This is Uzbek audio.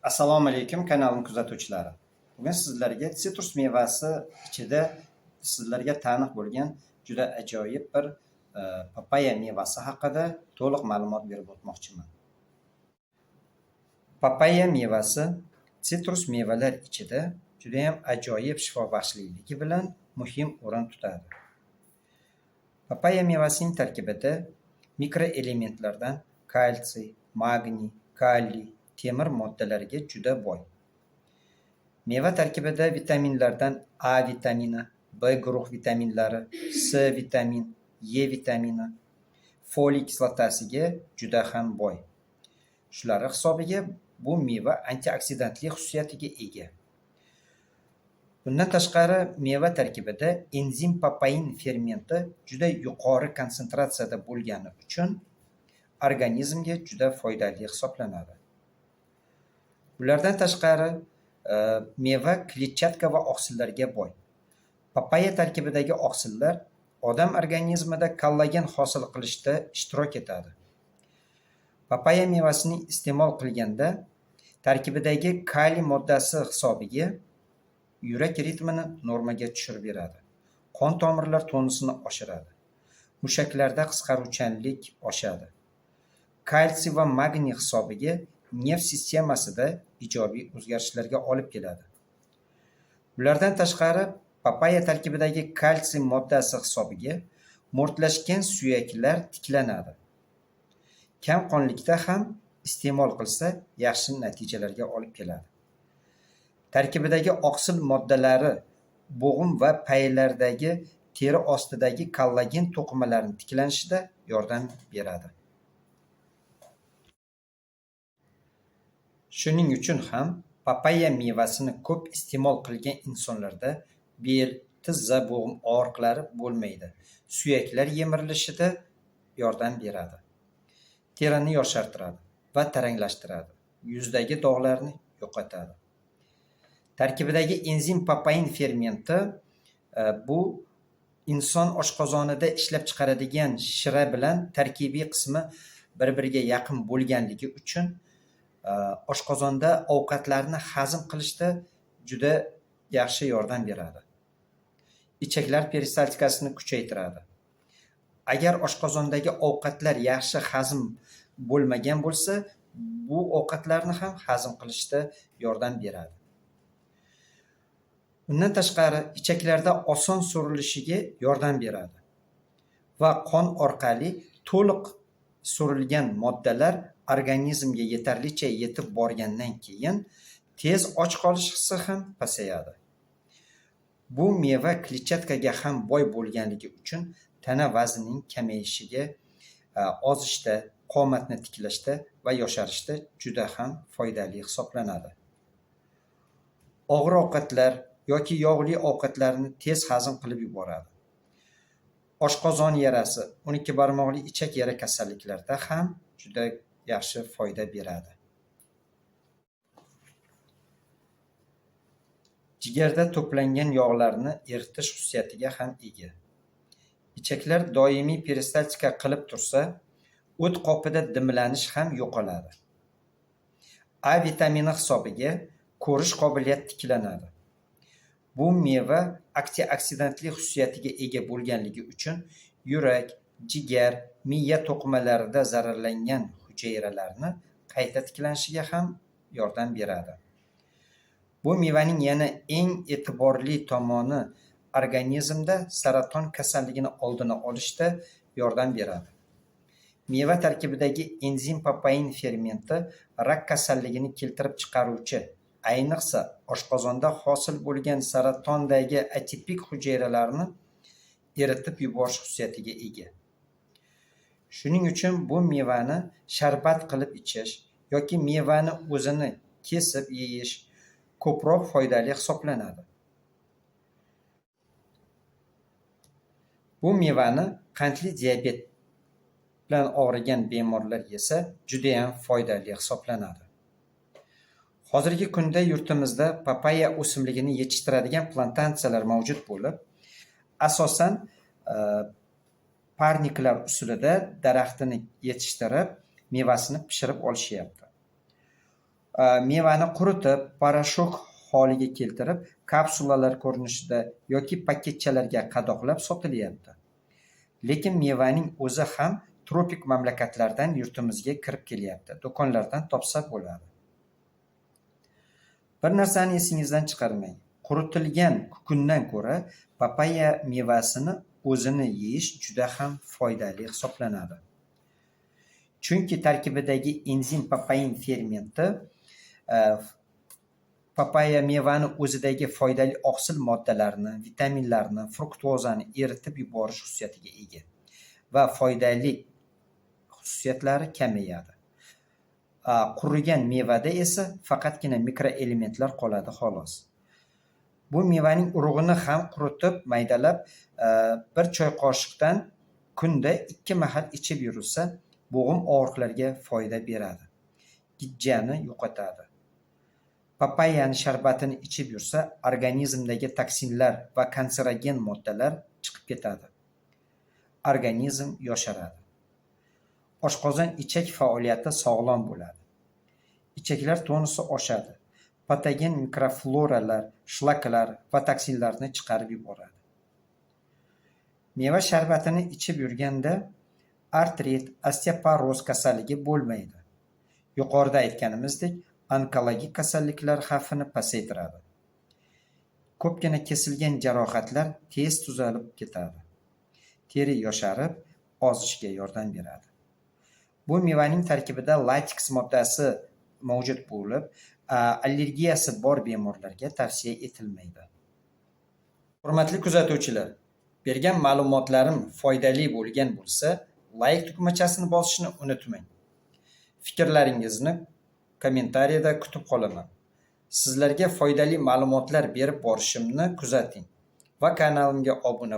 Assalomu alaykum kanalim kuzatuvchilari. Bugun sizlarga sitrus mevasi ichida sizlarga taniq bo'lgan juda ajoyib bir papaya mevasi haqida to'liq ma'lumot berib o'tmoqchiman. Papaya mevasi sitrus mevalar ichida juda ham ajoyib shifobaxshligi bilan muhim o'rin tutadi. Papaya mevasining tarkibida mikroelementlardan kalsiy, magniy, kaliy, temir moddalariga juda boy. Meva tarkibida vitaminlardan A vitamini, B guruh vitaminlari, C vitamin, E vitamini, folik kislotasiga juda ham boy. Shular hisobiga bu meva antioksidantli xususiyatiga ega. Bundan tashqari meva tarkibida enzim papain fermenti juda yuqori konsentratsiyada bo'lgani uchun organizmga juda foydali hisoblanadi. Bulardan tashqari meva kletchatka va oqsillarga boy. Papaya tarkibidagi oqsillar odam organizmida kollagen hosil qilishda ishtirok etadi. Papaya mevasini iste'mol qilganda tarkibidagi kaliy moddasi hisobiga yurak ritmini normaga tushirib beradi. Qon tomirlar tonusini oshiradi. Mushaklarda qisqaruvchanlik oshadi. Kalsiy va magniy hisobiga nerv sistemasida ijobiy o'zgarishlarga olib keladi. Bulardan tashqari papaya tarkibidagi kalsiy moddasi hisobiga mo'rtlashgan suyaklar tiklanadi. Kam qonlikda ham iste'mol qilsa yaxshi natijalarga olib keladi. Tarkibidagi oqsil moddalari bo'g'im va paylardagi teri ostidagi kollagen to'qimalarining tiklanishida yordam beradi. Shuning uchun ham papaya mevasini ko'p iste'mol qilgan insonlarda bel, tizza bo'g'im og'riqlari bo'lmaydi. Suyaklar yemirilishida yordam beradi. Terini yoshartiradi va taranglashtiradi. Yuzdagi dog'larni yo'qotadi. Tarkibidagi enzim papain fermenti bu inson oshqozonida ishlab chiqaradigan shira bilan tarkibiy qismi bir-biriga yaqin bo'lganligi uchun oshqozonda ovqatlarni hazm qilishda juda yaxshi yordam beradi. Ichaklar peristaltikasini kuchaytiradi. Agar oshqozondagi ovqatlar yaxshi hazm bo'lmagan bo'lsa, bu ovqatlarni ham hazm qilishda yordam beradi. Bundan tashqari ichaklarda oson so'rilishiga yordam beradi va qon orqali to'liq so'rilgan moddalar organizmga yetarlicha yetib borgandan keyin tez och qolish hissi ham pasayadi. Bu meva kletchatkaga ham boy bo'lganligi uchun tana vaznining kamayishiga, ozishda, qomatni tiklashda va yosharishda juda ham foydali hisoblanadi. Og'ir ovqatlar yoki yog'li ovqatlarni tez hazm qilib yuboradi. Oshqozon yarasi, 12 barmoqli ichak yara kasalliklarida ham juda yaxshi foyda beradi. Jigarda to'plangan yog'larni eritish xususiyatiga ham ega. Ichaklar doimiy peristaltika qilib tursa, o't qopida dimlanish ham yo'qoladi. A vitamini hisobiga ko'rish qobiliyati tiklanadi. Bu meva antioksidantli xususiyatiga ega bo'lganligi uchun yurak, jigar, miya to'qimalarida zararlangan hujayralarni qayta tiklanishiga ham yordam beradi. Bu mevaning yana eng e'tiborli tomoni organizmda saraton kasalligini oldini olishda yordam beradi. Meva tarkibidagi enzim papain fermenti rak kasalligini keltirib chiqaruvchi, ayniqsa oshqozonda hosil bo'lgan saratondagi atipik hujayralarni eritib yuborish xususiyatiga ega. Shuning uchun bu mevani sharbat qilib ichish yoki mevani o'zini kesib yeyish ko'proq foydali hisoblanadi. Bu mevani qandli diabet bilan og'rigan bemorlar yesa juda ham foydali hisoblanadi. Hozirgi kunda yurtimizda papaya o'simligini yetishtiradigan plantatsiyalar mavjud bo'lib, asosan parniklar usulida daraxtini yetishtirib, mevasini pishirib olishyapti. mevani quritib, parashok holiga keltirib, kapsulalar ko'rinishida yoki paketchalarga qadoqlab sotilyapti. Lekin mevaning o'zi ham tropik mamlakatlardan yurtimizga kirib kelyapti. Do'konlardan topsa bo'ladi. Bir narsani esingizdan chiqarmang. Quritilgan kukundan ko'ra papaya mevasini o'zini yeyish juda ham foydali hisoblanadi. Chunki tarkibidagi enzim papain fermenti papaya mevani o'zidagi foydali oqsil moddalarini, vitaminlarni, fruktozani eritib yuborish xususiyatiga ega va foydali xususiyatlari kamayadi. Qurigan mevada esa faqatgina mikroelementlar qoladi xolos. Bu mevaning urug'ini ham quritib, maydalab, bir choy qoshiqdan kunda 2 mahal ichib yurilsa, bo'g'im og'riqlariga foyda beradi. Gijjani yo'qotadi. Papayani sharbatini ichib yursa, organizmdagi toksinlar va kanserogen moddalar chiqib ketadi. Organizm yosharadi. Oshqozon ichak faoliyati sog'lom bo'ladi. Ichaklar tonusi oshadi. Patogen mikrofloralar, shlaklar va toksinlarni chiqarib yuboradi. Meva sharbatini ichib yurganda artrit, osteoporoz kasalligi bo'lmaydi. Yuqorida aytganimizdek, onkologik kasalliklar xavfini pasaytiradi. Ko'pgina kesilgan jarohatlar tez tuzalib ketadi. Teri yosharib, ozishga yordam beradi. Bu mevaning tarkibida lateks moddasi mavjud bo'lib, allergiyasi bor bemorlarga tavsiya etilmaydi. Hurmatli kuzatuvchilar, bergan ma'lumotlarim foydali bo'lgan bo'lsa, like tugmachasini bosishni unutmang. Fikrlaringizni kommentariyada kutib qolaman. Sizlarga foydali ma'lumotlar berib borishimni kuzating va kanalimga obuna